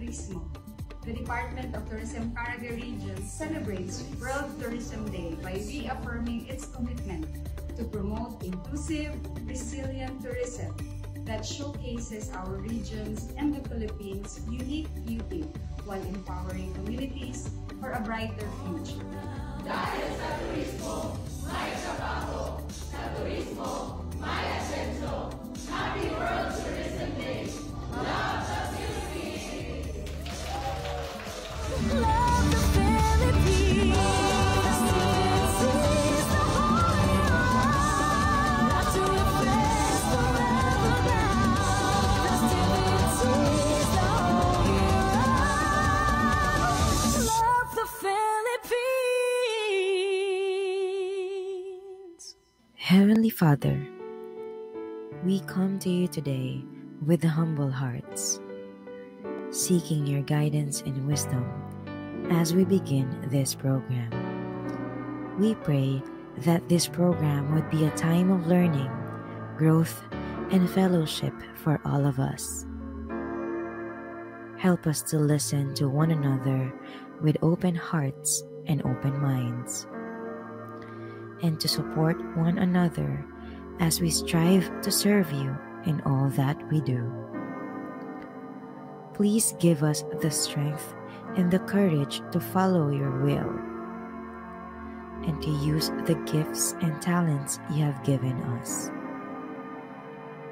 Turismo. The Department of Tourism Caraga Region celebrates World Tourism Day by reaffirming its commitment to promote inclusive, resilient tourism that showcases our regions and the Philippines' unique beauty while empowering communities for a brighter future. Dahil sa turismo, may trabaho. Sa turismo, may asenso. Happy World Tourism Day! Love the Philippines! Love the Philippines! Seize the holy not to reflect forever now. Festivities, the whole year round. Love the Philippines! Heavenly Father, we come to you today with humble hearts, seeking your guidance and wisdom as we begin this program. We pray that this program would be a time of learning, growth, and fellowship for all of us. Help us to listen to one another with open hearts and open minds, and to support one another as we strive to serve you in all that we do. Please give us the strength and the courage to follow your will and to use the gifts and talents you have given us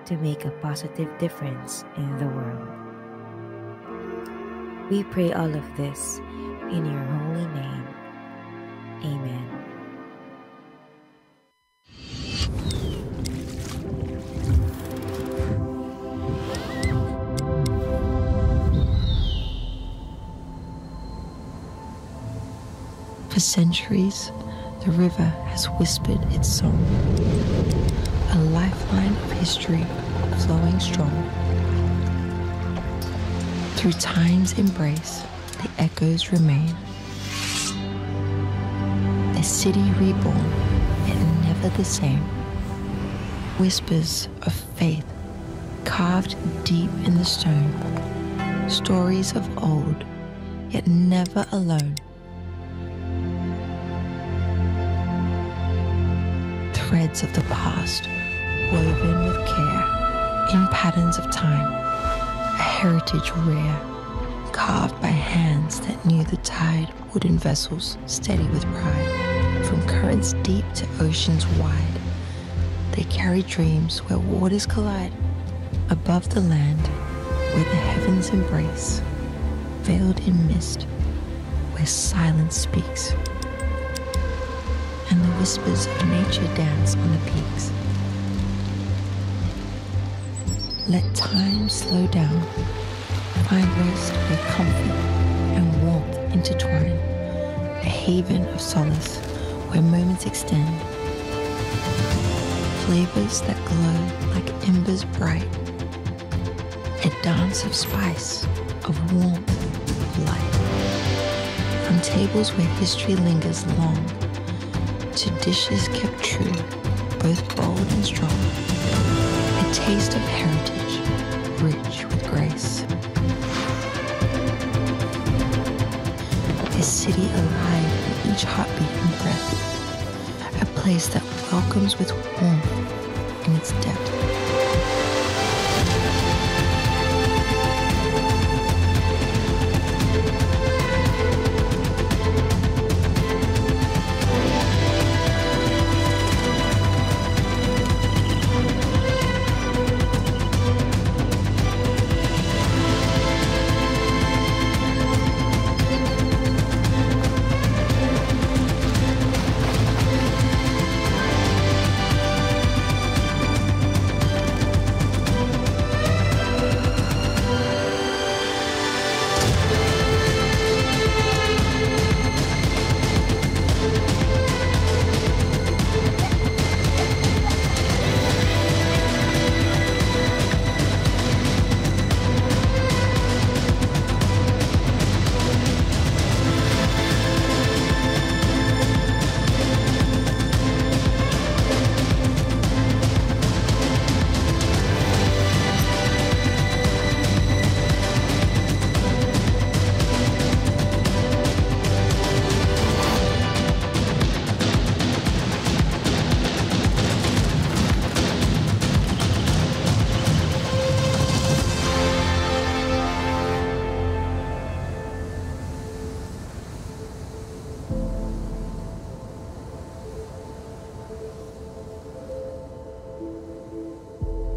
to make a positive difference in the world. We pray all of this in your holy name. Amen. For centuries, the river has whispered its song, a lifeline of history flowing strong. Through time's embrace, the echoes remain, a city reborn, yet never the same. Whispers of faith carved deep in the stone, stories of old, yet never alone. Threads of the past, woven with care, in patterns of time, a heritage rare, carved by hands that knew the tide, wooden vessels steady with pride. From currents deep to oceans wide, they carry dreams where waters collide. Above the land, where the heavens embrace, veiled in mist, where silence speaks, and the whispers of nature dance on the peaks. Let time slow down, find rest where comfort and warmth intertwine, a haven of solace where moments extend, flavors that glow like embers bright, a dance of spice, of warmth, of light. From tables where history lingers long, to dishes kept true, both bold and strong. A taste of heritage, rich with grace. A city alive in each heartbeat and breath. A place that welcomes with warmth in its depth.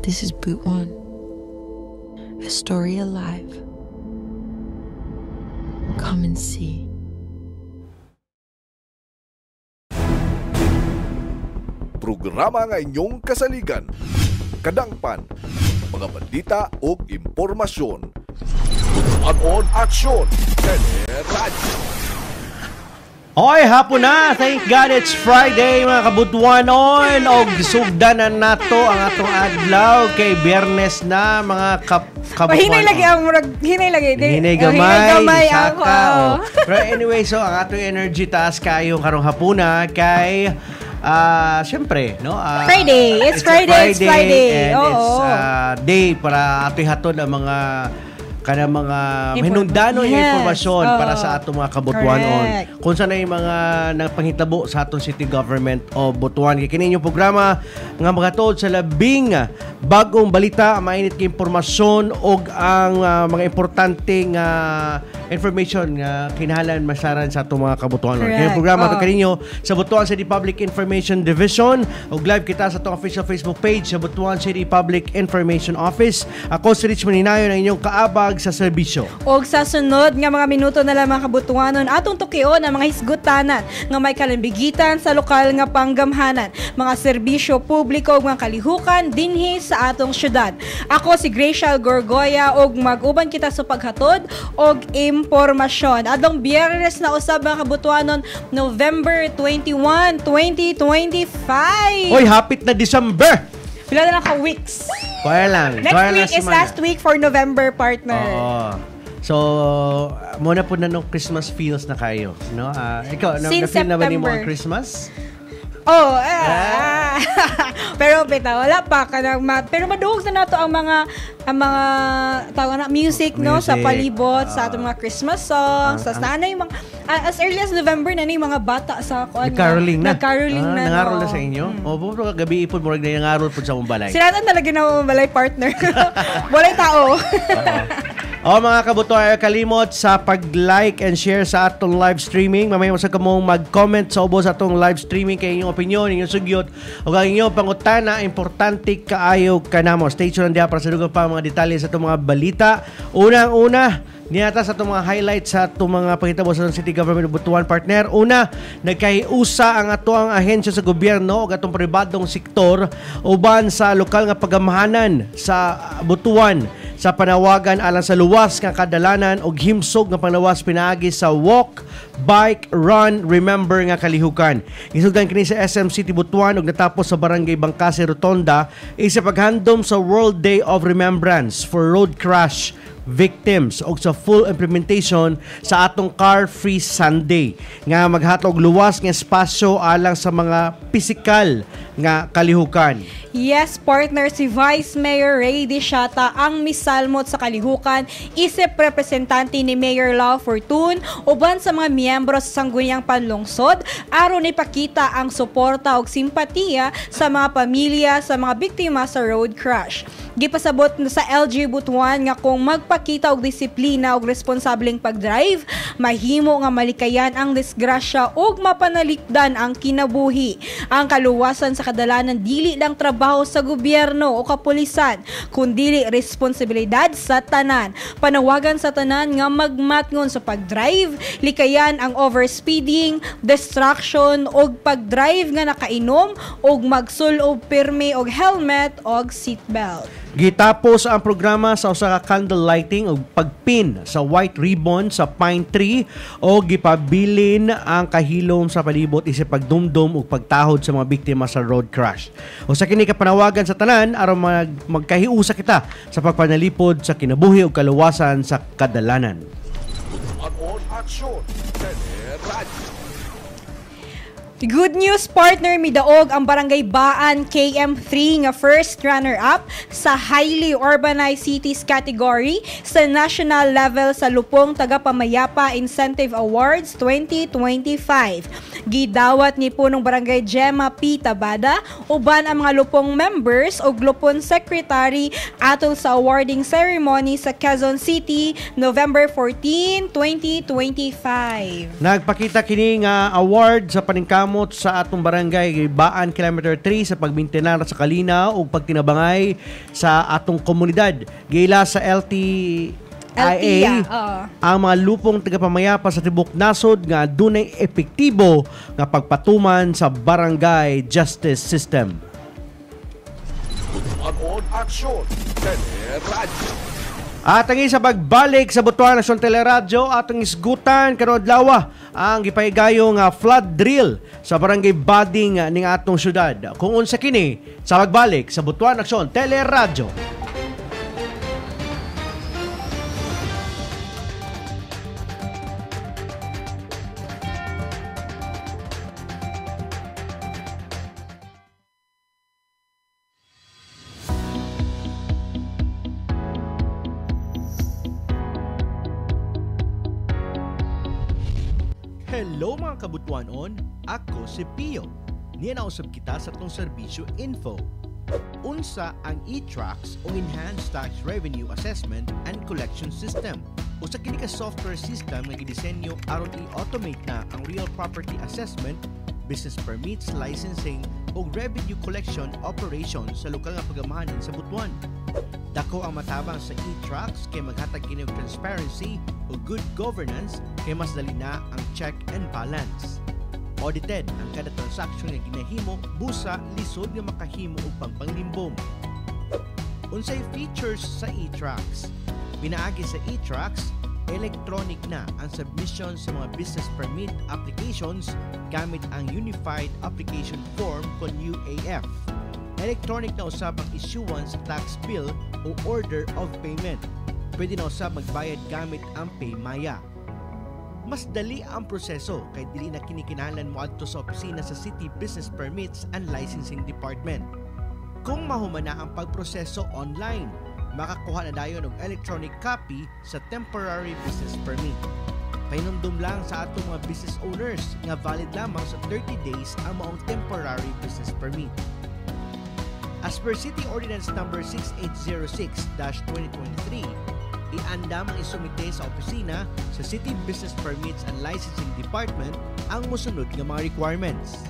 This is Boot One, a story alive. Come and see. Programa nga inyong kasaligan, kadangpan, mga balita o impormasyon. Butuan aksyon, Teleradyo. Oy, hapon na. Thank God it's Friday, mga kabutuanon. Og sugdanan nato ang atong adlaw kay Biyernes na, mga kabutuanon. Hinay lagi ang murag, hinay lagi. Hinay gamay, ako. saka. Pero anyway, so ang atong energy taas kayo karong hapuna kay syempre, no? Friday. It's Friday. And Oo. it's day para ato hatod ang mga hinungdanon yung impormasyon para sa atong mga kabutuanon. Kung saan ay mga nagpanghitabo sa atong city government o Butuan. Kini yung programa nga magatod sa labing bagong balita, mainit kay impormasyon o ang mga importanteng information nga kinahanglan masaran sa atong mga kabutuanon. Kini programa to kaninyo sa Butuan City Public Information Division og live kita sa atong official Facebook page sa Butuan City Public Information Office. Ako si Rich Maninayon, ang inyong kaabag sa serbisyo. Og sa sunod nga mga minuto na lang, mga kabutuanon, atong tukion ang mga hisgutanan nga may kalambigitan sa lokal nga panggamhanan, mga serbisyo publiko ug mga kalihukan dinhi sa atong syudad. Ako si Gracial Gorgoya og mag-uban kita sa paghatod og impormasyon. Adong Biyernes na usab, mga kabutuanon, November 21, 2025. Oy, hapit na December. Pila na lang ka weeks. Kaya lang. Next week is last week for November, partner. Oo. So, muna po na nung Christmas feels na kayo, no? Ikaw, na-feel na ba ni mo ang Christmas? Oh, pero bitaw, wala pa pero maduhog na nato ang mga tawag na music, no, sa palibot sa atong mga Christmas songs. Sa nanay mga as early as November na ni mga bata sa kuan nag-caroling na. Nangarol na sa inyo? Buto gabi ipon mo na nangarol po sa mong balay. Sila na talaga na balay, partner. Walay tao. Mga kabutuan, kalimot sa pag-like and share sa atong live streaming. Mamaya sa kamong mag-comment sa ubos sa atong live streaming kay inyong opinion, inyong sugyot o ang inyong pangutana, importante kaayo kanamo. Stay tuned diya para sa dugang pa mga detalye sa itong mga balita. Unang-una, niyata sa itong mga highlights sa itong mga panghitabo sa City Government of Butuan, partner. Una, nagkahiusa ang ato ang ahensya sa gobyerno o atong pribadong sektor uban sa lokal nga pagamahanan sa Butuan sa panawagan alang sa luwas nga kadalanan og himsog nga panglawas pinaagi sa walk, bike, run, remember nga kalihukan. Isugdan kini sa SM City Butuan og natapos sa Barangay Bangkase Rotonda isa paghandom sa World Day of Remembrance for Road Crash Victims og sa full implementation sa atong Car Free Sunday nga maghatog luwas nga espasyo alang sa mga pisikal nga kalihukan. Yes, partner, si Vice Mayor Ray Dishata ang misalmot sa kalihukan, isip representante ni Mayor Lau Fortun uban sa mga miyembro sa sangguniang panlungsod aron ipakita ang suporta ug simpatiya sa mga pamilya sa mga biktima sa road crash. Gipasabot sa LG Butuan nga kung magpakita og disiplina og responsableng pagdrive, mahimo nga malikayan ang disgrasya ug mapanalikdan ang kinabuhi. Ang kaluwasan sa kadalanan dili lang trabaho sa gobyerno o kapulisan, kundi responsibilidad sa tanan. Panawagan sa tanan nga magmatngon sa pagdrive, likayan ang overspeeding, distraction og pagdrive nga nakainom ug magsul og pirmi og helmet og seatbelt. Gitapos ang programa sa usa ka candle lighting ug pagpin sa white ribbon sa pine tree o gipabilin ang kahilom sa palibot isip pagdumdum ug pagtahod sa mga biktima sa road crash. O sa kini kapanawagan sa tanan aron magkahiusa kita sa pagpanalipod sa kinabuhi ug kaluwasan sa kadalanan. Butuan aksyon, Teleradyo. Good news, partner, midaog ang Barangay Baan KM3 nga first runner-up sa highly urbanized cities category sa national level sa Lupong Tagapamayapa Incentive Awards 2025. Gidawat ni punong barangay Gemma P. Tabada uban ang mga lupong members o lupon secretary atol sa awarding ceremony sa Quezon City November 14, 2025. Nagpakita kini nga award sa paningkamot sa atong barangay Baan Kilometer 3 sa pagbintenar sa kalinaw ug pagtinabangay sa atong komunidad. Gila sa LTIA ang mga lupong tagapamayapa sa tibok nasod nga dunay epektibo nga pagpatuman sa barangay justice system. On aksyon, Teleradyo. At ang isa pagbalik sa Butuan Aksyon Teleradyo atong isgutan karon adlaw ang gipahigayong flood drill sa barangay Bading ning atong syudad. Kung unsa kini sa pagbalik sa Butuan Aksyon Teleradyo. Hello mga kabutuanon, ako si Pio. Niya nausap kita sa itong serbisyo info. Unsa ang e-Tracks o Enhanced Tax Revenue Assessment and Collection System. Usa kini ka software system nga gidisenyo aron i-automate na ang real property assessment, business permits, licensing ug revenue collection operations sa lokal nga pagamahanan sa Butuan. Dako ang matabang sa e-Tracks kay maghatag kini og transparency o good governance kay mas dali na ang check and balance. Audited ang kada transaction nga ginahimo busa lisod nga makahimo og pangpanglimbong. Unsay features sa e-Tracks? Pinaagi sa e-Tracks, electronic na ang submission sa mga business permit applications gamit ang Unified Application Form kon UAF. Electronic na usab ang issuance sa tax bill o order of payment. Pwede na usab magbayad gamit ang PayMaya. Mas dali ang proseso kay dili na kinikinahanglan mo adto sa opisina sa City Business Permits and Licensing Department. Kung mahuman na ang pagproseso online, makakuha na dayon og electronic copy sa temporary business permit. Painumdum lang sa atong mga business owners nga valid lamang sa 30 days ang maong temporary business permit. As per City Ordinance Number 6806-2023, iandam ang isumite sa opisina sa City Business Permits and Licensing Department ang musunod nga mga requirements.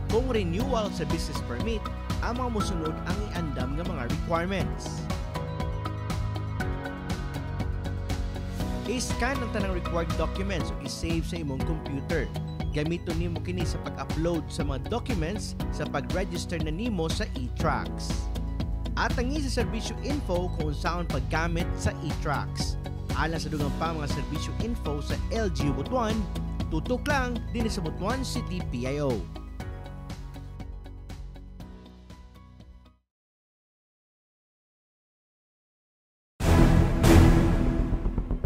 Kung renewal sa business permit, ang mga musunod ang iandam nga mga requirements. I-scan ang tanang required documents o i-save sa imong computer. Gamiton nimo kini sa pag-upload sa mga documents sa pag-register na nimo sa e-Tracks. At ang isa serbisyo info kung saan paggamit sa e-Tracks. Alang sa dugang pa mga serbisyo info sa LGU Butuan, tutok lang din sa Butuan City PIO.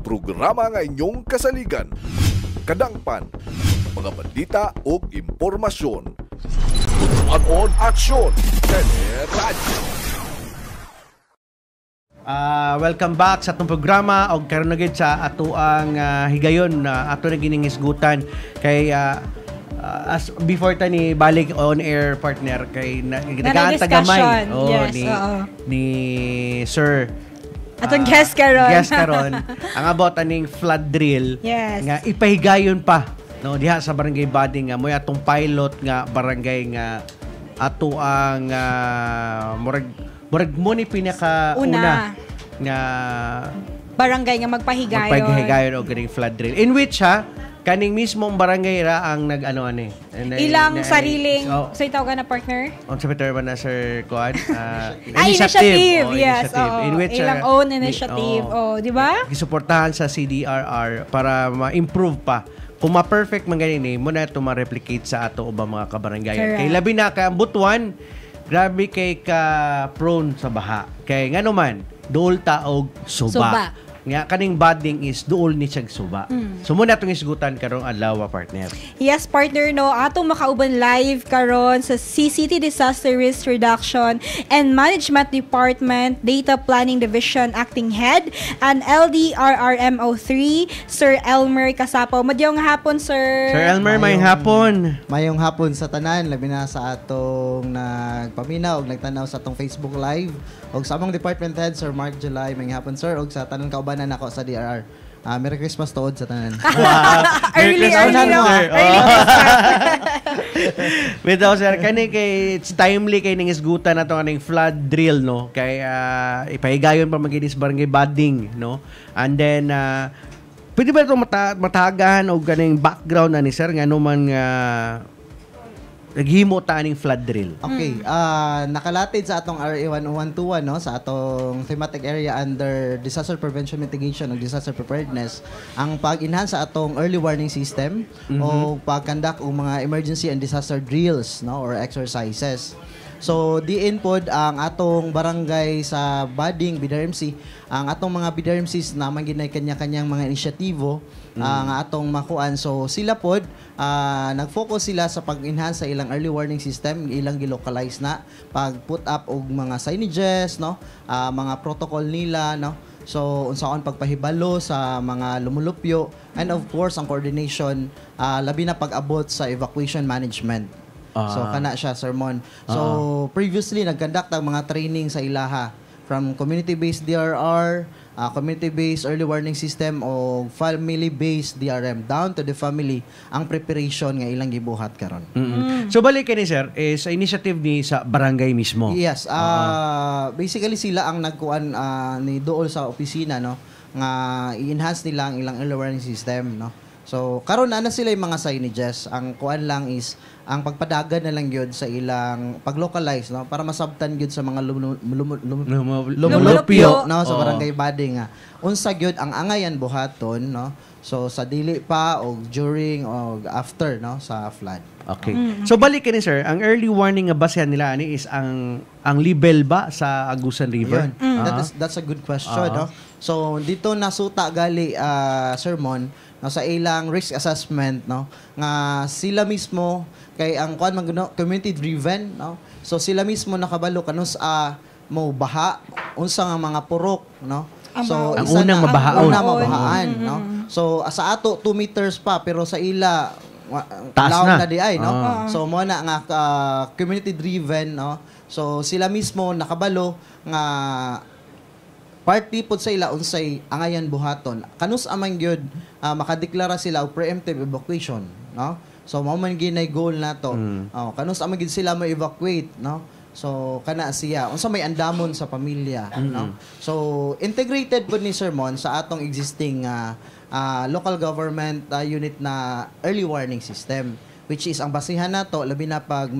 Programa nga inyong kasaligan, kadangpan, mga balita o impormasyon. On aksyon, Teleradyo. Welcome back sa atong programa og karon na gid sa ato ang higayon na ato na giningisgutan kay as before ta ni balik on air partner kay nagagaan tagamay ni Sir atong guest karon. Ang about aning flood drill Yes. nga ipahigayon pa no diha sa barangay Bading nga moy atong pilot nga barangay nga ato ang murag mo ni pinaka una nga barangay nga magpahigayon og ganing flood drill in which kaning mismong barangay ra ang nag-ano ani. Ilang sariling sa tawag na partner? On sa Peter man na Sir Kuan. Initiative. Yes. In which ilang own initiative. Di ba? Gisuportahan sa CDRR para ma-improve pa. Kung ma-perfect man ganini, mo na ito ma-replicate sa ato ubang mga kabarangayan. Kay labi na kay ang Butuan, grabe kay ka prone sa baha. Kay ngano man, duol ta og suba. nga kaning bading is duol ni siyag suba. So muna itong isgutan karong adlaw partner. Yes, partner, no. Atong makauban live karon sa CCT Disaster Risk Reduction and Management Department Data Planning Division Acting Head and LDRRMO3, Sir Elmer Kasapaw. Madyong hapon, sir. Sir Elmer, may hapon. Mayong hapon sa tanan, labi na sa atong nagpaminaw og nagtanaw sa atong Facebook Live og sa among Department Head, Sir Mark July, may hapon, sir, og sa tanan kaubanan ako sa DRR. Merry Christmas tuod sa tanan. Early Christmas, no? sir. Early Bitaw sir, kani kay it's timely kay ning isgutan nato aning flood drill no kay ipahigayon pa maginis barangay bading no. And then pwede ba ito matagahan o ganing background na ni sir nga naman nga naghimo ta aning flood drill? Okay, nakalatid sa atong RA 10121 no, sa atong thematic area under disaster prevention mitigation ug disaster preparedness, ang pag-enhance sa atong early warning system o pag-conduct og mga emergency and disaster drills no or exercises. So diin pod ang atong barangay sa Bading BDRMC, ang atong mga BDRMCs na manginay kanya-kanyang mga inisyatibo nga atong makuan. So sila pod nag-focus sila sa pag-enhance sa ilang early warning system, ilang gilocalize na pag-put up og mga signages no, mga protocol nila no. So unsaon pagpahibalo sa mga lumulupyo and of course ang coordination labi na pag-abot sa evacuation management. So kana siya sermon. So previously nag-conduct ang mga training sa ilaha from community-based DRR, community-based early warning system o family-based DRM down to the family ang preparation nga ilang gibuhat karon. So balik kini sir is initiative ni sa barangay mismo. Yes, basically sila ang nagkuan ni dool sa opisina no nga i-enhance nila ang ilang early warning system no. So karon na sila yung mga signages. Ang kuan lang is ang pagpadagan na lang gyud sa ilang pag-localize no para masabtan gyud sa mga lumulupyo no sa barangay Bading nga. Unsa gyud ang angayan buhaton no. So sa dili pa og during og after no sa flood. Okay. So balik kini sir, ang early warning nga basehan nila ani is ang level ba sa Agusan River? That's a good question no. So dito nasuta gali sermon no, sa ilang risk assessment no nga sila mismo kay ang kuan community driven no. So sila mismo nakabalo kanus mo baha unsa nga mga purok no. So ang unang mabahaan no. So sa ato 2 meters pa pero sa ila taas na di ay no. So mo na nga community driven no. So sila mismo nakabalo nga party pod sa ila unsay angayan buhaton. Kanus amang gyud makadeklara sila og preemptive evacuation no. So mao man ginay goal nato. Kanus amang gyud sila ma-evacuate no. So kana siya unsa may andamon sa pamilya no. So integrated pod ni sermon sa atong existing local government unit na early warning system, which is ang basihan nato labi na pag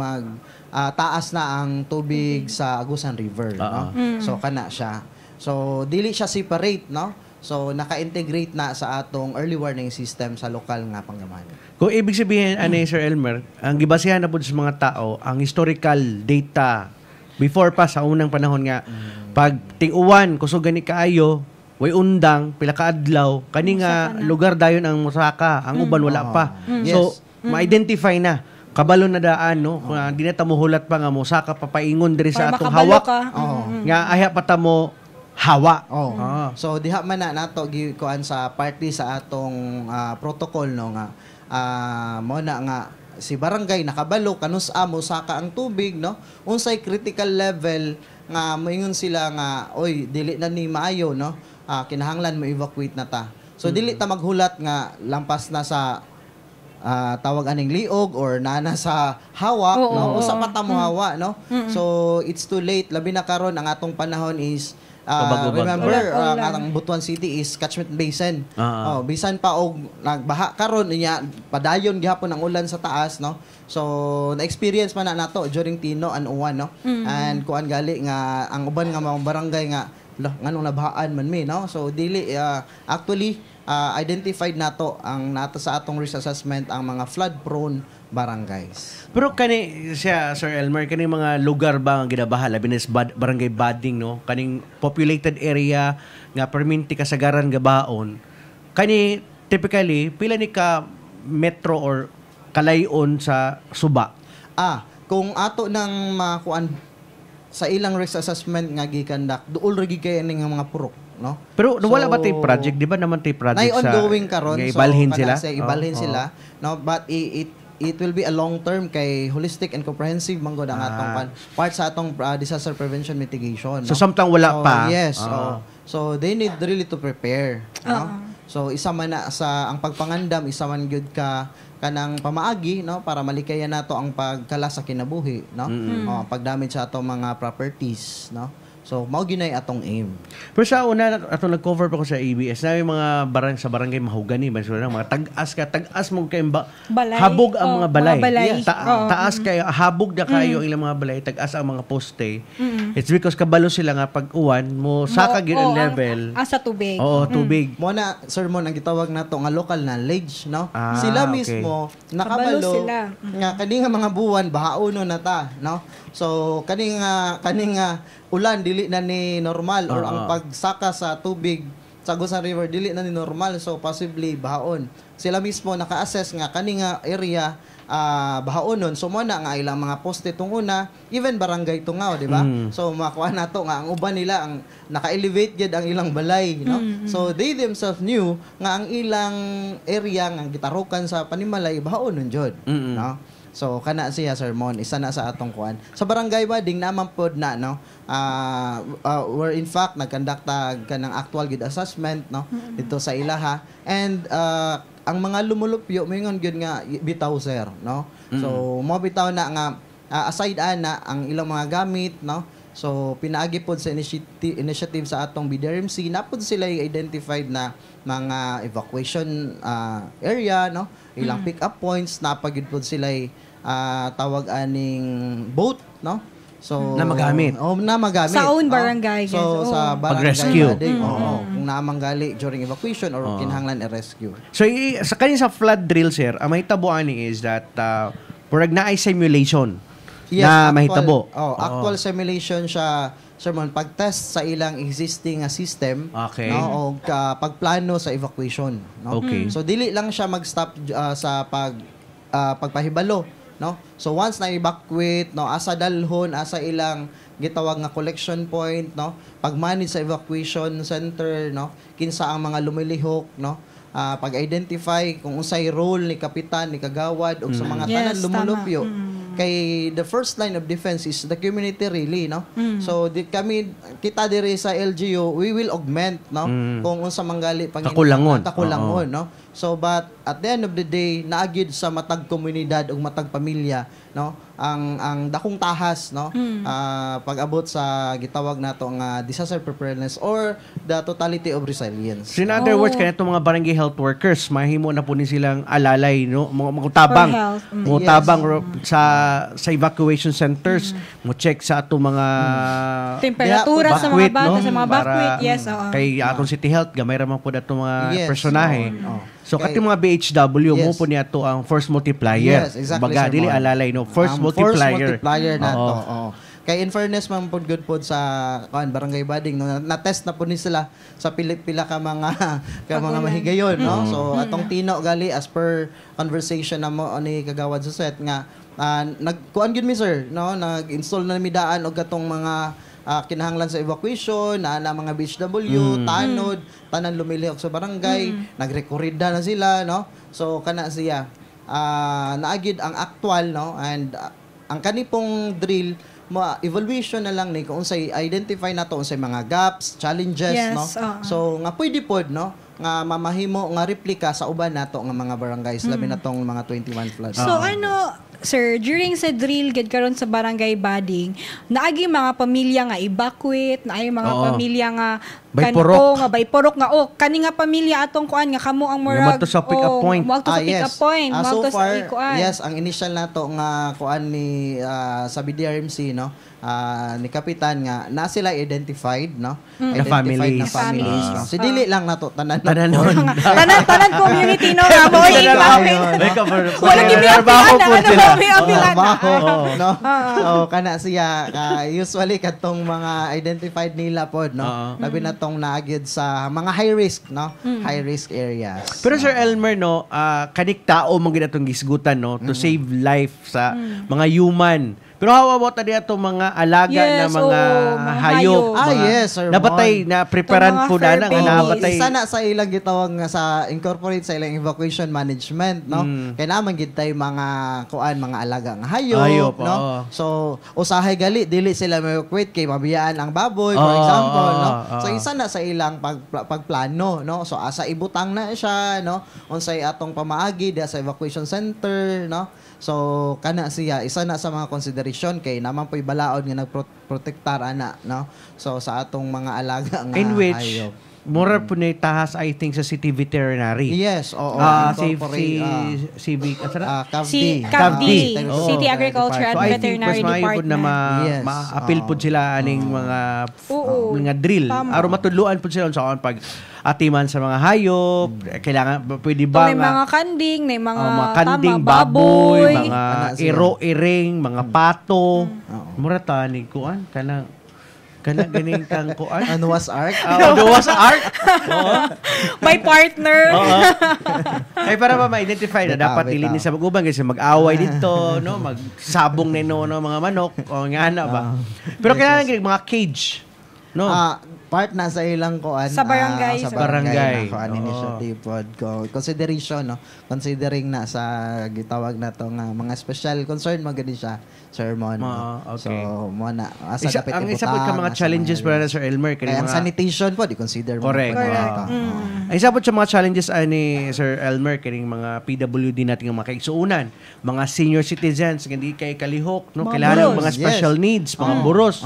taas na ang tubig sa Agusan River no. So kana siya. So dili siya separate no. So naka-integrate na sa atong early warning system sa lokal nga panggaman. Kung ibig sabihin ani Sir Elmer, ang gibasihan na pud sa mga tao ang historical data before pa sa unang panahon nga pag ting-uwan kusog gani kaayo way undang pila ka adlaw kani nga lugar dayon ang mosaka, ang uban wala pa. So ma-identify na kabalo na daan no kung di na ta mohulat pa nga mosaka papaingon diri sa atong hawak nga aya pa ta mo hawa. So diha man na nato gikuan sa party sa atong protocol no nga mo na nga si barangay nakabalo kanus amo saka ang tubig no unsay critical level nga moingon sila nga oy dili na ni maayo no kinahanglan mo evacuate na ta. So dili ta maghulat nga lampas na sa tawag aning liog or nana sa hawa no usa pa ta mo hawa no. So it's too late labi na karon ang atong panahon is remember ang Butuan City is catchment basin. Bisan pa og nagbaha karon niya padayon gihapon ang ulan sa taas no. So na-experience man na nato during Tino and Uwan no. And kuan gali nga ang uban nga mga barangay nga nganong nabahaan man mi no. So dili actually identified nato ang nato sa atong risk assessment ang mga flood-prone barangays. Pero kani siya Sir Elmer kani mga lugar ba nga ginabaha labi na sa barangay Bading no kaning populated area nga perminti kasagaran nga baon kani typically pila ni ka metro or kalayon sa suba. Kung ato nang makuan sa ilang risk assessment nga gikandak duol ra gid kay ning mga purok no. Pero wala ba tay project di ba naman tay project sa ongoing karon so ibalhin sila sila no, but it will be a long term kay holistic and comprehensive manggod ang atong part sa atong disaster prevention mitigation no? So samtang wala pa yes so they need really to prepare no? So isa man na sa ang pagpangandam isa man gyud ka kanang pamaagi no para malikayan nato ang pagkala sa kinabuhi no pagdamage sa atong mga properties no. So, mao ginay atong aim. Pero sa una, atong nag-cover pa ko sa ABS, na yung mga barangay mahugani, mga tag-as mo kayo balay. Habog ang mga balay. Taas kayo, habog na kayo ang ilang mga balay, tag-as ang mga poste. It's because kabalo sila nga pag-uwan, mo saka ang level. Sa tubig. Oo, tubig. Mo na, sir mo, ang gitawag na to nga local knowledge, no? Sila mismo, nakabalo, nga kaning mga buwan, bahauno na ta, no? So, kaning ulan dili na ni normal or ang pagsaka sa tubig sa Agusan River dili na ni normal, so possibly bahaon. Sila mismo naka-assess nga kaning area bahaonon, so mo na nga ilang mga poste tung una, even barangay tungaw, di ba? So makuha nato nga ang uban nila ang naka-elevate gid ang ilang balay, no? So they themselves knew nga ang ilang area nga gitarukan sa panimalay bahaonon jud, no? So kana siya sermon isa na sa atong kuan sa barangay Bading naman pod na no where in fact nagkandakta kanang actual good assessment no dito sa ilaha and ang mga lumulupyo moingon gyud nga bitaw sir no. So mo bitaw na nga aside ana ang ilang mga gamit no. So pinaagi pod sa initiative sa atong BDRMC napod sila identified na mga evacuation area no, ilang pick up points napagid pod sila tawag aning boat no. So na magamit. Na magamit. Sa own barangay. So sa barangay pag-rescue. Kung namanggali during evacuation or kinahanglan i-rescue. So sa kanin sa flood drill sir, ang mahitaboan ni is that purag na ay simulation. Yes, na mahitabo. Actual simulation siya sermon pag-test sa ilang existing system no, o pagplano sa evacuation no. Okay. So dili lang siya mag-stop sa pagpahibalo no. So once na evacuate no asa dalhon asa ilang gitawag nga collection point no, pag-manage sa evacuation center no, kinsa ang mga lumilihok no, pag-identify kung unsay role ni kapitan ni kagawad o sa mga tanan lumulupyo. Kay the first line of defense is the community really no. So kita diri sa LGU we will augment no kung unsa manggali takulangon no. So but at the end of the day naagid sa matag komunidad ug matag pamilya no ang dakong tahas no pag-abot sa gitawag nato nga disaster preparedness or the totality of resilience. So in other words kanito mga barangay health workers mahimo na po ni silang alalay no mutabang sa evacuation centers mo check sa ato mga temperatura sa mga bata sa mga bakwit kay atong city health gamay ra man pud ato mga personahe. So kati mga BHW mo po niya to ang force multiplier. Yes, exactly. Baga dili alalay no force multiplier. Force multiplier na to. Kay in fairness man pud good pod sa barangay Bading no na-test na po ni sila sa pila ka mga mahigayon no. So atong tino gali as per conversation na mo ni kagawad sa set nga nagkuan gyud mi sir no nag-install na mi daan og katong mga kinahanglan sa evacuation na mga BHW tanod tanan lumilihok sa barangay nagrekorida na sila no. So kana siya naagid ang actual no and ang kanipong drill evaluation na lang ni kung unsay identify nato unsay mga gaps challenges no. So nga pwede pod no nga mamahimo nga replika sa uban nato nga mga barangays labi na tong mga 21 floods. So sir, during sa drill gid karon sa barangay Bading, naagi mga pamilya nga evacuate, naay mga pamilya nga Bayporok. Nga bayporok nga kani nga pamilya atong kuan nga kamo ang murag Nga to sa pick-up point. Mo to sa pick-up point, mo So to sa far, kuan. yes, ang initial nato nga kuan ni sa BDRMC, no, ni Kapitan nga na sila identified, no, identified na families. No? Si dili lang nato tanan tanan community no nga mo wala trabaho po sila. No. So kana siya usually katong mga identified nila pod, no. Labi na tong naagid sa mga high risk, no, high risk areas. Pero Sir Elmer, no, kanik tao man gid atong gisgutan, no, to save life sa mga human. Pero how about tadi atong mga alaga na mga hayop? Yes, sir. Nabatay na preparan po na nga nabatay. Sana sa ilang gitawag nga sa incorporate sa ilang evacuation management, no. Kaya naman gid tay mga kuan mga alaga nga hayop, no. So usahay gali dili sila ma-evacuate kay mabiyaan ang baboy, for example, no. So isa na sa ilang pagplano, no. So asa ibutang na siya, no. Unsay atong pamaagi diha sa evacuation center, no. So kana siya isa na sa mga consideration kay naman po'y balaod nga nagprotektar ana, no. So sa atong mga alaga nga in which hayop. Mura po na tahas, I think, sa City Veterinary. Yes, oo. CAVD, City Agriculture and Veterinary Department. Na ma-appeal po sila aning mga drill. Aro matudluan po sila sa pag atiman sa mga hayop, kailangan pwede ba may mga kanding, may mga kanding, baboy, mga iro-iring, mga pato. Mura tanig kuan kanang ganing kang kuan. Noah's Ark. Noah's Ark. May partner. Ay para ma-identify na dapat dili ni sa mag-uban kasi mag-away dito, no, magsabong nino no mga manok o nga na ba. Pero kailangan gid mga cage. No. Part na sa ilang kuan sa barangay, sa barangay kuan initiative pod ko consideration, no, considering na sa gitawag na to nga mga special concern magani siya sermon. Okay. So mo na asa dapat ang isa po ka mga challenges para na Sir Elmer kay mga sanitation po i-consider mo. Correct. Ang isa po sa mga challenges ani Sir Elmer kining mga PWD nating mga kaigsuunan, mga senior citizens hindi kay kalihok, no, kailangan mga special needs, mga buros.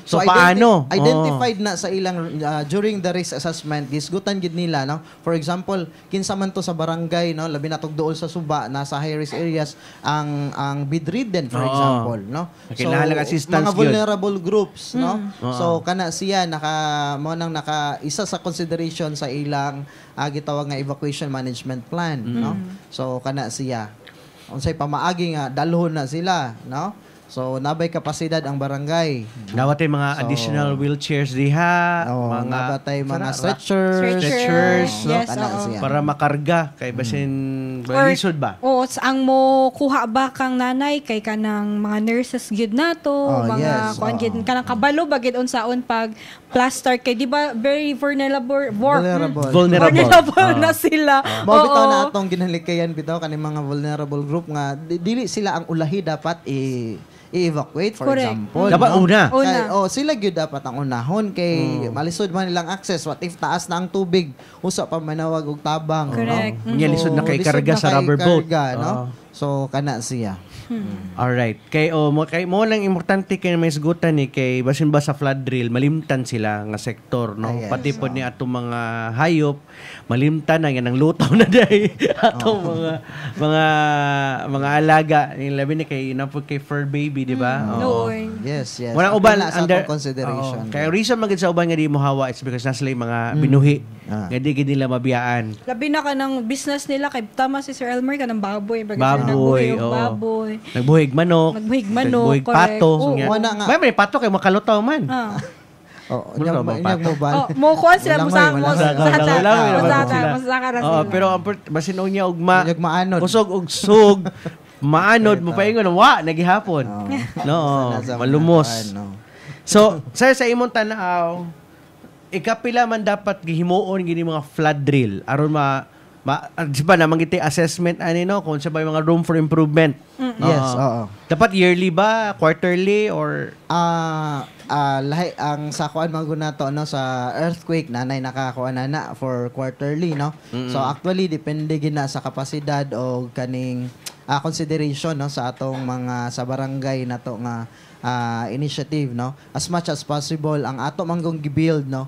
So paano? Identified na sa ilang during the risk assessment, gisgutan gid nila, no. For example, kinsa man to sa barangay, no, labi na tugduol sa Suba na sa high risk areas ang bedridden, for example, no. So mga vulnerable groups, no. So kana siya naka isa sa consideration sa ilang gitawag nga evacuation management plan, no. So kana siya unsay pamaagi nga dalhon na sila, no. So nabay kapasidad ang barangay. Nawatay mga additional wheelchairs diha, mga nabatay mga stretchers, no? Yes, para makarga kay basin balisod ba? Ang mo kuha ba kang nanay kay kanang mga nurses gid nato, mga kuan gid kanang kabalo ba gid unsaon pag plaster kay di ba very vulnerable na sila. Mo bitaw na atong ginhalikayan bitaw kaning mga vulnerable group nga dili sila ang ulahi dapat i-evacuate, for example. Dapat una. Sila gyud dapat ang unahon kay malisod man nilang access. What if taas na ang tubig, usa pa manawag og tabang, correct, no? Lisod na kay karga sa rubber boat, no? So kana siya. Alright. Kay mo lang importante kay may isgutan ni kay basin ba sa flood drill malimtan sila nga sektor, no. Pati po ni atong mga hayop malimtan na yan ang lutaw na day atong mga alaga ni labi ni kay napod kay fur baby, di ba? Yes. Wala uban under consideration. Kaya reason magid sa uban nga di mo hawa is because nasa mga binuhi. Nga di gid nila mabiyaan. Labi na kanang business nila kay tama si Sir Elmer kanang baboy. Nagbuhig manok. Nagbuhig pato. May pato kay makalutaw man. Mo kuan sila pero basin niya og kusog og sug maanod mo paingon nagihapon. No, malumos. So, sir, sa imong tanaw, ikapila man dapat gihimuon gini mga flood drill aron di ba naman kita assessment kung sa mga room for improvement. Yes, dapat yearly ba, quarterly or lahi ang sa kuan maguna to sa earthquake nanay nakakuha na for quarterly, no. So actually depende gina sa kapasidad o kaning consideration no sa atong mga sa barangay nato nga initiative no, as much as possible ang ato manggong gi-build no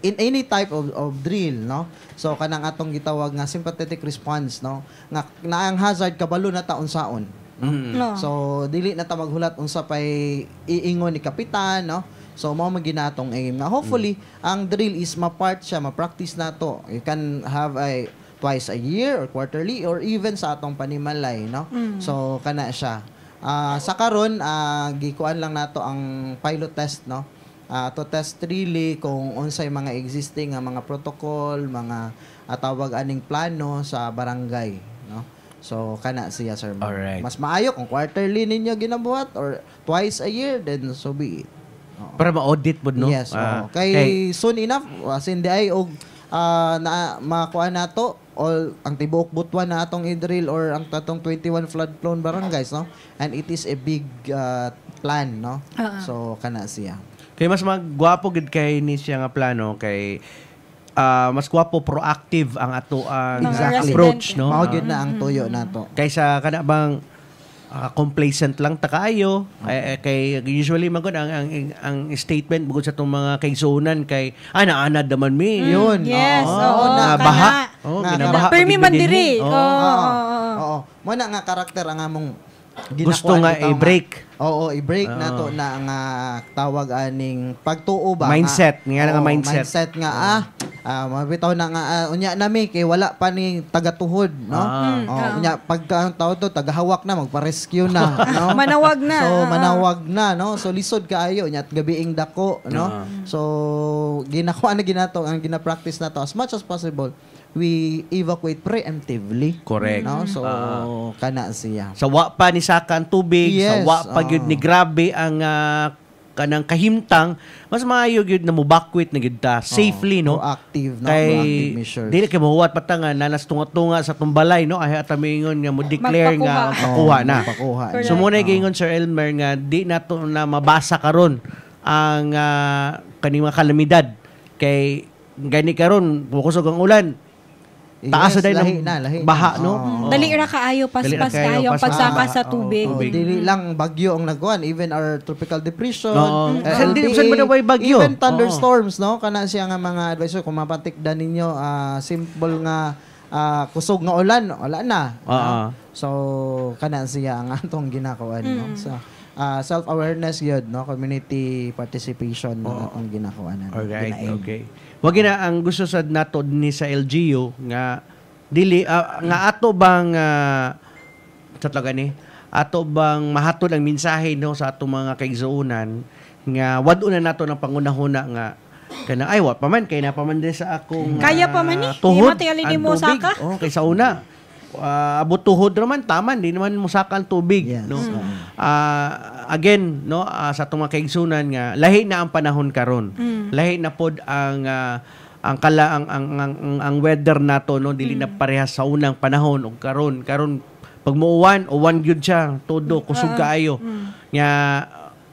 in any type of drill no, so kanang atong gitawag nga sympathetic response no, nga naang hazard kabalo na taon saon no? No. So dili na ta maghulat unsa pay iingon ni kapitan no. So mao man ginatong aim na hopefully ang drill is ma-part siya, ma-practice nato. You can have a twice a year or quarterly or even sa atong panimalay no. So kana siya. Sa karon gikuan lang nato ang pilot test no. To test really kung unsay mga existing nga mga protocol, mga tawag aning plano sa barangay no. So kana siya sir. Alright. Mas maayo kung quarterly ninyo ginabuhat or twice a year then so be it. Para ma-audit mo, no? Yes. Kay soon enough, sindi ay og na makuha nato all ang tibuok butuan na atong i-drill or ang tatong 21 flood prone barangays, no? And it is a big plan, no? So kana siya. Kay mas magwapo gid kay ni siya nga plano kay mas gwapo proactive ang ato ang Exactly. approach, no? Mao gyud na ang tuyo nato. Kaysa kana bang complacent lang ta kaayo kay usually magud ang statement bugod sa tong mga kaigsunan kay naanad naman mi Yun. Yes. Oo, na baha. Nga, Ginabaha Permi pagid man din diri. ni. Oo. Mo na nga karakter ang among Gusto nga i-break. Oo, i-break nato na nga tawag aning pagtuo ba Mindset, nga nga Oo, mindset. nga mabitaw na nga unya nami kay wala pa ni tagatuhod no. Unya pagka tao to tagahawak na magpa-rescue na no. Manawag na. So manawag na no. So lisod kaayo nya at gabiing dako no. So ginakuha na ginato ang gina-practice nato as much as possible. We evacuate preemptively. Correct. No? So, kana siya. Sa wa pa ni saka ang tubig, Yes, sa wa pa gyud ni grabe ang kanang kahimtang, mas maayo gyud na mobakwit na gyud ta safely, no? Proactive, no? Kay Proactive measures. dili kay mahuwat patangan nanas tunga-tunga sa tumbalay, no? Ay atamingon nga mo declare nga pakuha na. Pakuha. So muna gingon Sir Elmer nga di nato na mabasa karon ang kani mga kalamidad kay gani karon kusog ang ulan. Taas na lahi ng baha, no? Dali ra kaayo, paspas kaayo ang pagsaka sa tubig. Dili lang bagyo ang nagkuhan, even our tropical depression, Hindi saan ba way bagyo? even thunderstorms, no? Kana siya nga mga advisor kung mapatikdan ninyo, simple nga kusog nga ulan, wala na. No? So kana siya ang atong ginakuan, no? So self-awareness yun, no? Community participation ang ginakuan. Alright, okay. Wag na ang gusto sad nato ni sa LGU nga dili nga ato bang ato bang mahatod ang mensahe no sa atong mga kaigsuonan nga wad na nato ng pangunahuna nga kana ay wa pa man kay na pa man sa akong Kaya pa man ni. tuhod, Di matingali ni ang mo tubig. saka. Kay sa una abot tuhod naman taman di naman musaka ang tubig. Yes. No? Again no sa atong mga kaigsunan nga lahi na ang panahon karon. Lahi na pod ang weather nato no dili na parehas sa unang panahon ug karon pag muuwan uwan gyud siya todo kusog kaayo. Nya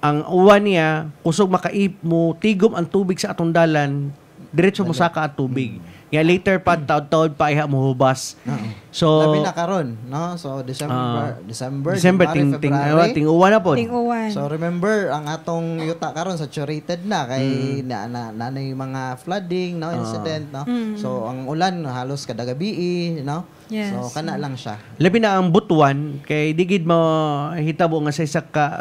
ang uwan niya kusog makaip mo tigom ang tubig sa atong dalan diretso mo saka ang tubig. Nga later pa taod-taod pa iha mo hubas. So labi na karon, no? So December, ting February. uwan na pod. Ting-uwan. So remember ang atong yuta karon saturated na kay na mga flooding no incident no. So ang ulan halos kada gabi no. Yes. So kana lang siya. Labi na ang butuan kay di gid mo hitabo nga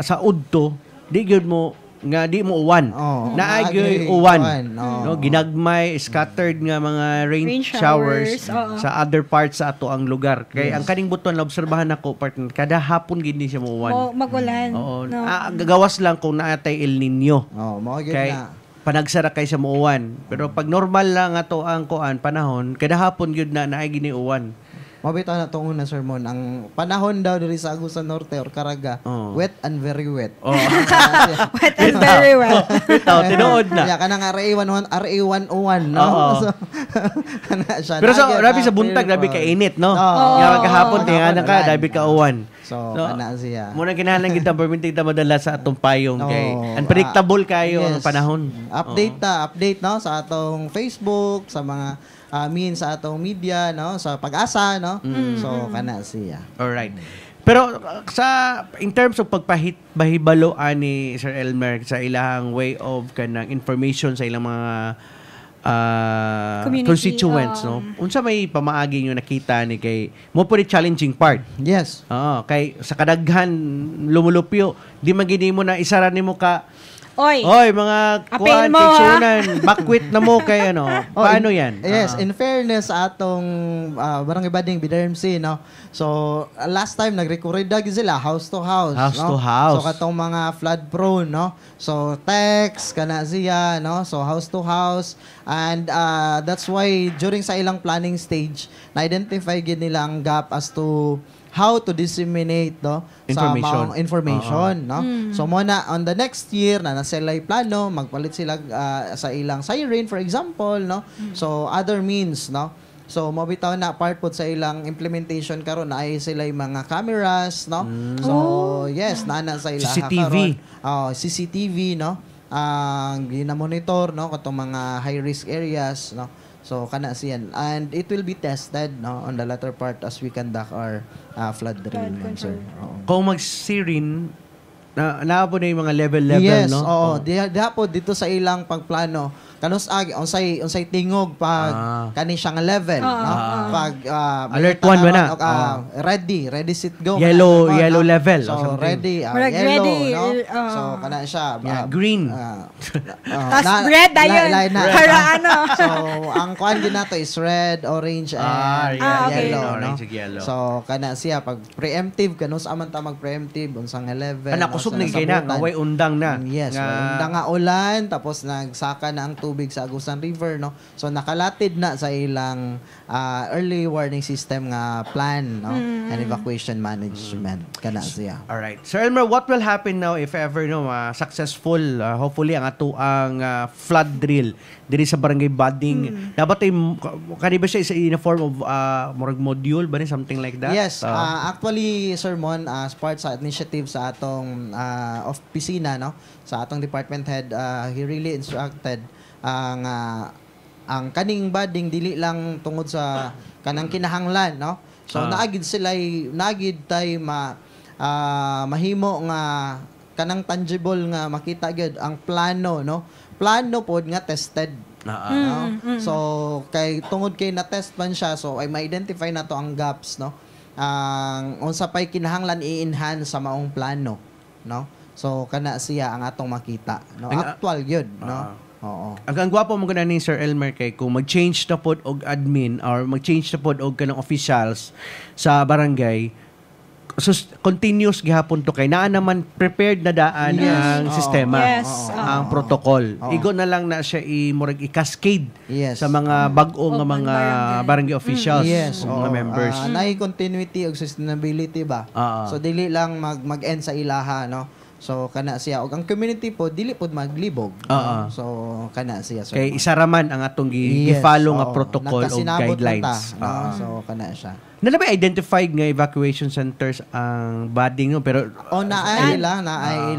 sa udto, di gid mo nga di mo uwan. Naagyoy uwan. No, ginagmay scattered nga mga rain showers sa other parts sa ato ang lugar. Kay ang kaning butuan na obserbahan ako partner kada hapon gid ni siya mo uwan. Magulan. Oo. No. Gagawas lang kung naatay El Nino. Mao gyud Kay na. panagsara kay sa muuwan. Pero pag normal lang ato ang panahon, kada hapon gyud na naay gini uwan. Mabitaw na tong una sermon ang panahon daw diri sa Agusan Norte or Caraga, wet and very wet. Wet and very wet. Bitaw tinuod na. Ya kanang RA101 no. So, kana siya. Pero sa grabe sa buntag grabe ka init no. Nga kahapon tinganan ka grabe ka uwan. So kana siya. Muna kinahanglan kita perminting ta madala sa atong payong kay unpredictable kayo ang panahon. Update no sa atong Facebook sa mga means sa atong media, no, sa pag-asa, no. So kana siya. Alright. Pero in terms of pagpahibaloan ni Sir Elmer sa ilang way of kanang information sa ilang mga Community, constituents, no? Unsa may pamaagi nyo nakita ni kay mo po ni challenging part. Yes. Kay sa kadaghan lumulupyo, di magini mo na isara nimo ka. Oy, mga apel kuan mo, kiksunan, bakwit na mo kay ano. Paano yan? Yes, in fairness sa atong barangay bading BDRMC, no. So last time nagrekorda sila house to house, House to no? house. So katong mga flood prone, no. So text kana siya, no. So house to house, and that's why during sa ilang planning stage na-identify gid nila ang gap as to how to disseminate, no, Information. sa mga information, no. So mo na on the next year na naselay plano, magpalit sila sa ilang siren for example, no. So other means, no. So mo bitaw na part pod sa ilang implementation karon na ay sila mga cameras, no. So yes, naana sa ila CCTV. CCTV, no. Ang gina-monitor, no, katong mga high risk areas, no. So kana siyan, and it will be tested, no, on the latter part as we conduct our flood drill, sir. Kung mag-sirin na po na yung mga level, yes, no? oo. Diha po dito sa ilang pagplano. Kanus agi unsay tingog pag kani siyang level, no? Pag Alert 1 ba na? Ready set go. Yellow no? level. So or something. ready, Marag yellow, ready, no? So kana siya. Green. tas red ayun. Para ano. So ang kuan din nato is red, orange, and okay. yellow, no? Orange and yellow. So kana siya pag preemptive kanus aman ta mag preemptive unsang level. Kusog na kay na, way undang na. Yes, undang nga ulan tapos nagsaka na ang tubig sa Agusan River, no. So nakalatid na sa ilang early warning system nga plan, no, and evacuation management kana siya. All right. Sir Elmer, what will happen now if ever no successful hopefully ang ato ang flood drill diri sa barangay Bading? Dapat ay kani ba siya in a form of murag module ba ni something like that? Yes, actually Sir Mon, as part sa initiative sa atong opisina, no, sa atong department head, he really instructed ang kaning bading dili lang tungod sa kanang kinahanglan, no. So naagid sila naagid tay mahimo nga kanang tangible nga makita gyud ang plano, no. Plano pod nga tested. No? So kay tungod kay na test man siya, so ay ma-identify na to ang gaps, no. Ang unsa pay kinahanglan i-enhance sa maong plano, no. So kana siya ang atong makita, no. Actual gyud, no. Oo. Ang gwapo mo gana ni Sir Elmer kay kung mag-change na pod og admin or mag-change na pod og kanang officials sa barangay, so continuous gihapon to kay naa naman prepared na daan ang sistema, ang protocol. Igo na lang na siya murag i-cascade sa mga bag-o nga mga barangay officials, mga members. Naay continuity og sustainability ba? So dili lang mag-end sa ilaha, no. So kana siya og ang community po dili pod maglibog. So kana siya. So, kay isa raman ang atong gi-follow nga protocol o guidelines. So kana siya. Nala ba identified nga evacuation centers ang Bading, no? Pero naay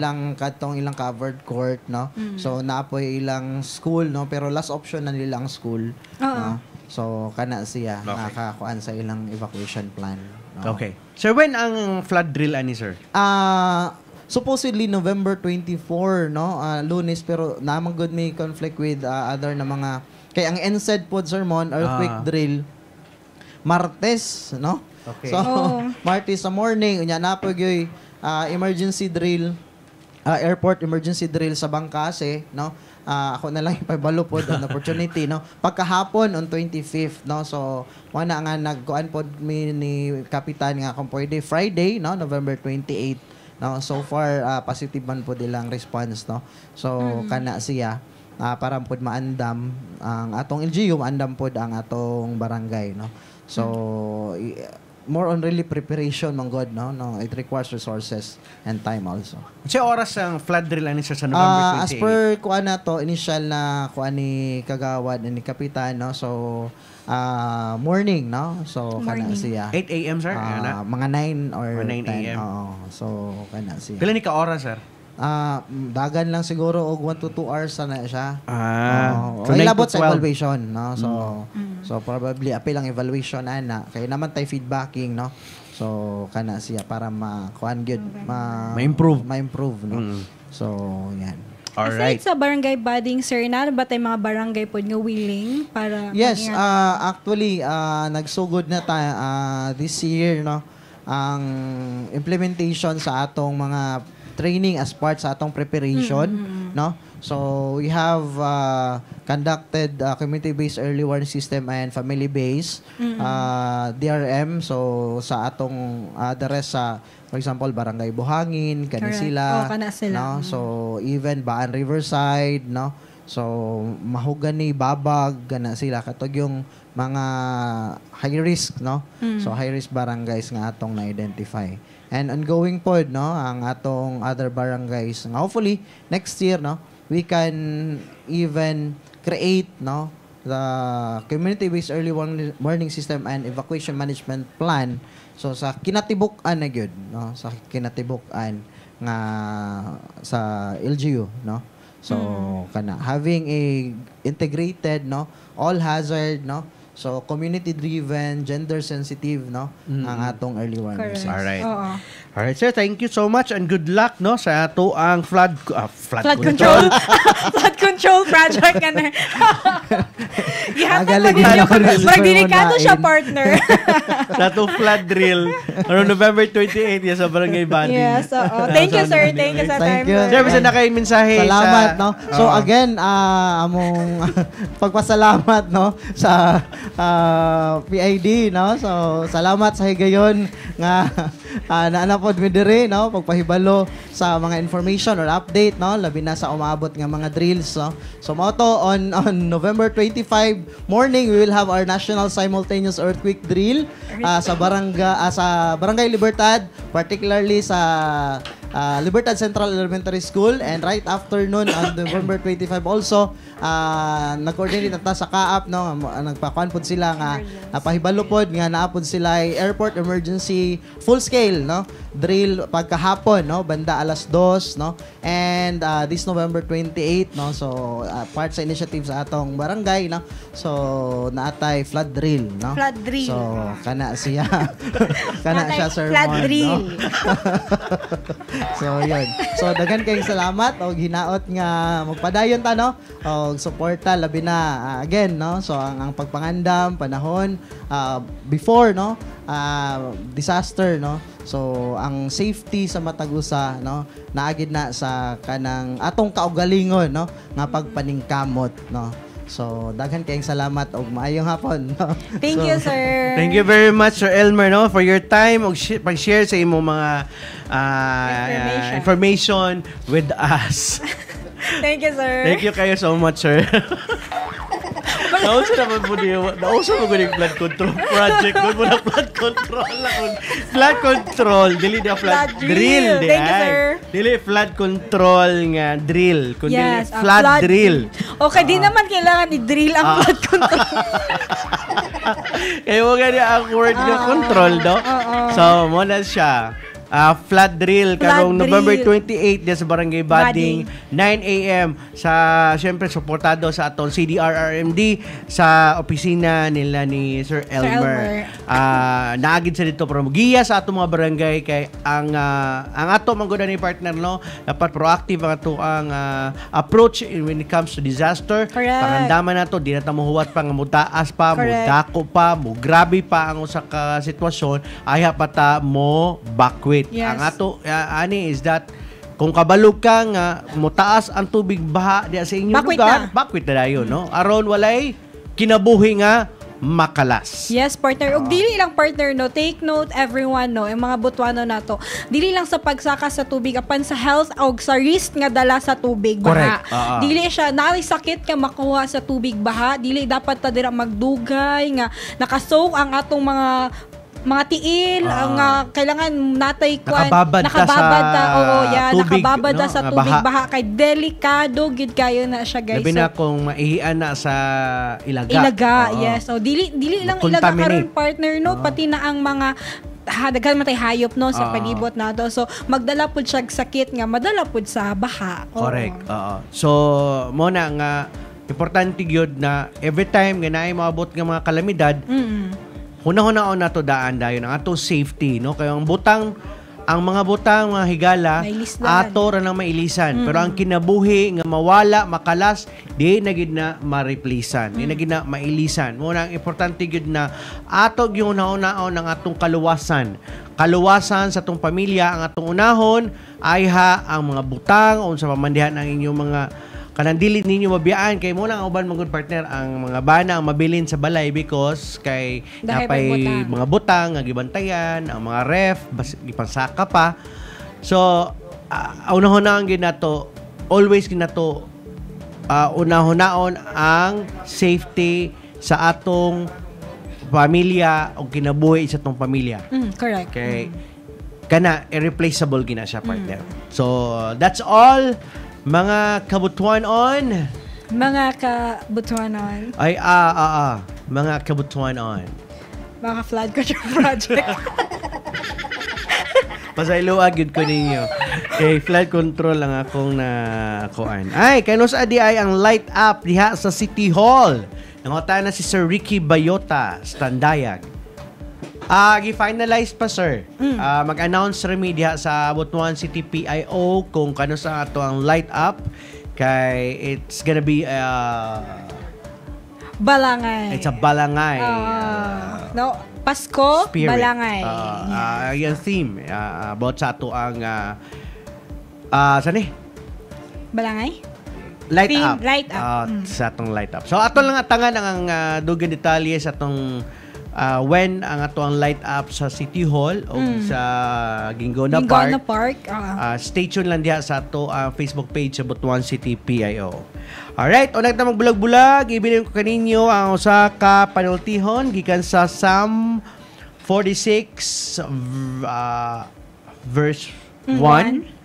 ilang katong ilang covered court, no. So naapoy ilang school, no, pero last option na nila ang school, no. So kana siya nakakuan sa ilang evacuation plan, no? Okay. Sir, when ang flood drill ani, sir? Supposedly November 24, no, Lunes, pero namang good may conflict with other na mga kay ang NSED pod sermon earthquake drill Martes, no. Okay. So Martes sa morning unya na po gyoy emergency drill, airport emergency drill sa Bangkase, no. Ako na lang ipabalo pod an opportunity, no. Pagkahapon on 25th, no. So wala nga nagkuan pod ni kapitan nga kung pwede Friday, no, November 28. No, so far positive man po dilang response, no. So kana siya para pod maandam ang atong LGU, maandam pod ang atong barangay, no. So more on really preparation man god, no. It requires resources and time also. Sa oras ang flood drill ani sa November 28? As per kuan na to initial na kuan ni kagawad ni kapitan, no. So morning, no. So kana siya 8 AM, sir? mga 9 or 9 10. AM. So kana siya. Pila ni ka oras, sir? dagan lang siguro og 1 to 2 hours na siya. So Ay 9 to labot sa 12. evaluation, no? So probably apil ang evaluation ana kay naman tay feedbacking, no? So kana siya para ma-kuan gyud, ma-improve, no? So yan. Aside sa barangay budding, sir, na ba tayo mga barangay po nga willing para Yes, actually nagsugod na ta this year, no, ang implementation sa atong mga training as part sa atong preparation, no. So we have conducted community-based early warning system and family-based DRM. So sa atong the rest sa for example Barangay Buhangin, Kanisila, no. So even Baan Riverside, no. So mahugan ni Babag kana sila katog yung mga high risk, no. So high risk barangays nga atong na-identify. And ongoing pod, no, ang atong other barangays. Hopefully next year, no, we can even create, no, the community-based early warning system and evacuation management plan. So sa kinatibuk-an na gyud, no, sa kinatibuk-an nga sa LGU, no. So kana having a integrated, no, all hazard, no. So community-driven, gender-sensitive, no, ang atong early warning system. Alright. Alright, sir. Thank you so much and good luck, no, sa ato ang flood control flood control project kana. Magdelikado siya, partner. Sa ato flood drill around November 28 sa Barangay Bandi. Yes, thank you, sir. Thank you sa time. Sir, bisa na kayo mensahe. Salamat, no. So again, among pagpasalamat, no, sa PID, no. So salamat sa higayon nga naanapod mi diri, no, pagpahibalo sa mga information or update, no, labi na sa umabot nga mga drills, no. So mo to on November 25 morning we will have our national simultaneous earthquake drill sa Barangay Libertad, particularly sa Libertad Central Elementary School, and right after nun on November 25 also nag-coordinate ta sa CAAP, no, nagpakuan pod sila nga pahibalo pod nga naapod sila ay airport emergency full scale, no, drill pagkahapon, no, banda alas 2, no, and this November 28, no. So part sa initiative sa atong barangay, no. So naatay flood drill, no. Flood drill. So kana siya kana siya sermon, flood drill, no? So yun. So daghan kayong salamat og hinaot nga magpadayon ta, no, og suporta labi na again, no. So ang pagpangandam panahon before, no, disaster, no. So ang safety sa matag usa, no, naagid na sa kanang atong kaugalingon, no, nga pagpaningkamot, no. So daghan kayong salamat og maayong hapon, no? Thank you, sir. Thank you very much, Sir Elmer, no, for your time og pag-share sa imong mga information with us. Thank you, sir. Thank you kayo so much, sir. Nausa naman po niyo. Nausa mo yung flood control project. Doon mo na flood control. Flood control. Dili na flood drill. Thank you, sir. Dili flood control nga drill. Kundi yes, flood drill. Okay, di naman kailangan i-drill ang flood control. Kaya mo gani ang word nga control, no? So, mo na siya. Flood drill karong November 28 sa Barangay Bading, 9 a.m. sa syempre suportado sa atong CDR-RMD sa opisina nila ni Sir Elmer. Naagid sa dito para mugiya sa atong mga barangay kay ang ato manggoda ni partner, no, dapat proactive ang ato ang approach when it comes to disaster. Pangandaman nato di na ta mohuwat pa nga mutaas pa, mudako pa, mo grabe pa ang usa ka sitwasyon, aya pa ta mo bakwit. Yes. Ang ato ani is that kung kabalog ka nga mutaas ang tubig baha diya sa inyong lugar, bakwit na dayon, no, aron walay kinabuhi nga makalas. Yes, partner. Og dili lang, partner, no, take note everyone, no, yung mga Butuano nato. Dili lang sa pagsaka sa tubig apan sa health og sa risk nga dala sa tubig baha. Dili siya naay sakit ka makuha sa tubig baha, dili dapat ta dira magdugay nga nakasoak ang atong mga tiil ang kailangan natay kwan nakababad ta nakababad no, sa tubig baha kay delikado gid kayo na siya, guys. Labi na kung maihian na sa ilaga. Yes. So dili lang ilaga karon, partner, no, pati na ang mga daghan man tay hayop no sa palibot nato. So magdala pud siya sakit nga madala pud sa baha. Correct. Oo. So mo na nga importante gyud na every time nga naay maabot nga mga kalamidad, hunahon na to daan dayon ang atong safety, no? Kaya ang mga butang, mga higala, ato ra nang mailisan. Pero ang kinabuhi nga mawala, makalas, di na gid na ma-replacean. Di na gid na mailisan. Muna ang importante gid na ato gyud naon ang atong kaluwasan. Kaluwasan sa atong pamilya, ang atong unahon ay ang mga butang o sa pamandihan ang inyong mga kanang dili ninyo mabiyaan kay mo lang uban mga good partner ang mga bana ang mabilin sa balay because kay napay mga butang nga gibantayan ang mga ref gipansaka pa so unahon na ang ginato always ginato unahon-naon ang safety sa atong pamilya o kinabuhi sa atong pamilya. Correct. Okay. Kana irreplaceable gina siya partner. So that's all. Mga kabutuanon. Mga kabutuanon. Ay, mga kabutuanon. Mga flood control project. Pasayloag yun ko ninyo. Okay, flood control lang akong nakuan. Ay, kay nos adi ay ang light up diha sa City Hall. Nangota na si Sir Ricky Bayota, Standayag. Gi-finalize pa, sir. Mag-announce remi diha sa Butuan City PIO kung kano sa ato ang light up. Kay it's gonna be balangay. It's a balangay. No, Pasko, spirit. Balangay. Yung theme about sa ato ang saan Balangay? Light theme, up. Light up. Sa atong light up. So ato lang atangan ang dugang detalye sa atong when ang ato ang light up sa City Hall o sa Gingona Park. Stay tuned lang diha sa ato Facebook page sa Butuan City PIO. Alright, unang na magbulag-bulag, ibilin ko kaninyo ang usa ka panultihon gikan sa Psalm 46 verse 1.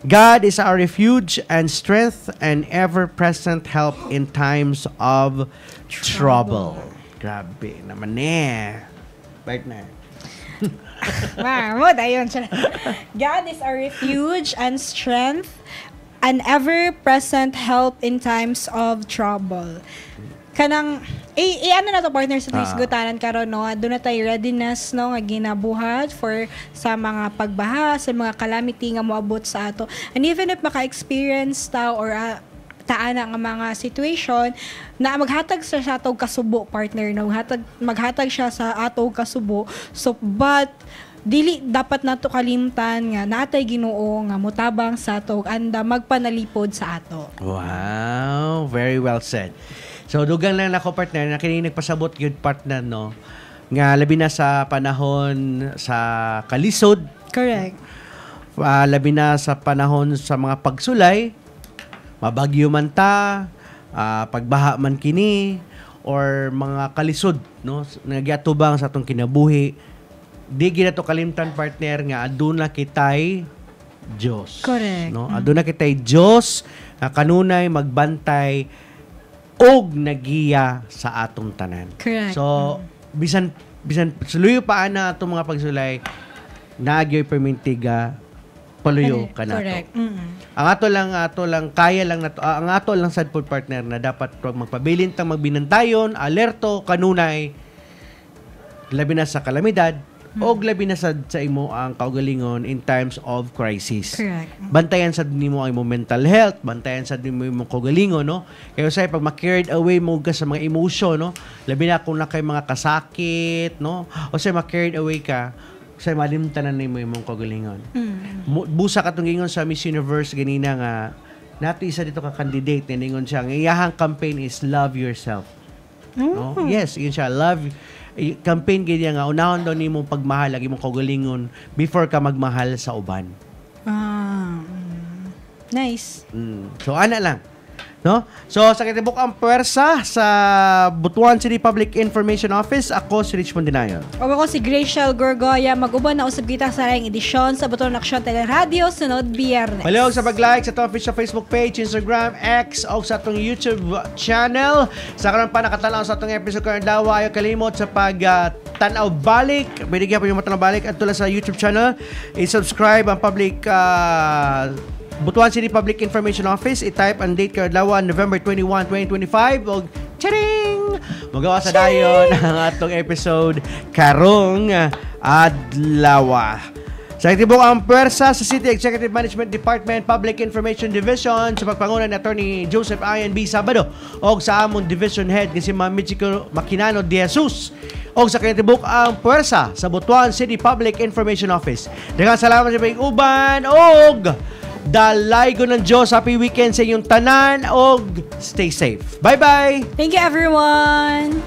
God is our refuge and strength and ever-present help in times of trouble. Grabe naman Bait na. Wow, dayon siya. God is our refuge and strength, an ever-present help in times of trouble. Kanang ano na to partner sa isgutanan karon no, doon na tayo readiness no nga ginabuhat for sa mga pagbaha, sa mga calamity nga moabot sa ato. And even if maka-experience ta or taana nga mga situation na maghatag sa atong kasubo partner no, maghatag siya sa atong kasubo. So but dili dapat nato kalimtan nga natay Ginoo nga motabang sa ato anda magpanalipod sa ato. Wow, very well said. So dugang lang nako partner na kini nagpasabot gyud partner no nga labi na sa panahon sa kalisod. Correct. Labi na sa panahon sa mga pagsulay, mabagyo man ta, pagbaha man kini or mga kalisod no nagyatubang sa atong kinabuhi. Di gina to kalimtan partner nga aduna kitay Dios. Correct. No? Aduna kitay Dios nga kanunay magbantay og nagiya sa atong tanan. Correct. So bisan suluyo pa ana atong mga pagsulay nagyoy permintiga paluyo kanato. Correct. Ang ato lang kaya lang nato ang ato lang sad pod partner na dapat magpabilin tang magbinantayon, alerto kanunay labi na sa kalamidad og labi na sa imo ang kaugalingon in times of crisis. Correct. Bantayan sad nimo ang imo mental health, bantayan sad nimo imong kaugalingon no. Kaya say pag ma-carried away mo ka sa mga emotion no, labi na kung na kay mga kasakit no, o say ma-carried away ka say malimtanan nimo imong kaugalingon. Busa katong gingon sa Miss Universe ganina nga nato isa dito ka candidate ningon siya ang iyahang campaign is love yourself. No? Yes, yun siya love campaign ganyan nga unahon daw nimo pagmahal ag imong kaugalingon before ka magmahal sa uban. Nice. So ana lang No? So, sa kitibok ang puwersa sa Butuan City Public Information Office, ako si Richmond Dinayon. O ako si Graciel Gorgoya, mag-uban na usab kita sa layang edisyon sa Butuan Aksyon Teleradio sunod Biyernes. Palihog sa pag-like sa itong official Facebook page, Instagram, X, o sa itong YouTube channel. Sa karon pa nakatanaw sa itong episode karon daw, ayaw kalimot sa pag-tanaw balik. Binigyan po yung matanaw balik at tula sa YouTube channel. I-subscribe ang public Butuan City Public Information Office. I-type ang date karon daw, November 21, 2025. O charing! Magawa sa dayon ang atong episode karong adlaw. Sa itibok ang pwersa sa City Executive Management Department Public Information Division sa pagpangunan ni Attorney Joseph Ian B. Sabado o sa among Division Head ni si Ma'am Michiko Maquinano de Jesus o sa kitibok ang pwersa sa Butuan City Public Information Office. Daghang salamat sa pag-uban og dalay ko ng Diyos. Happy weekend sa inyong tanan og stay safe. Bye-bye! Thank you, everyone!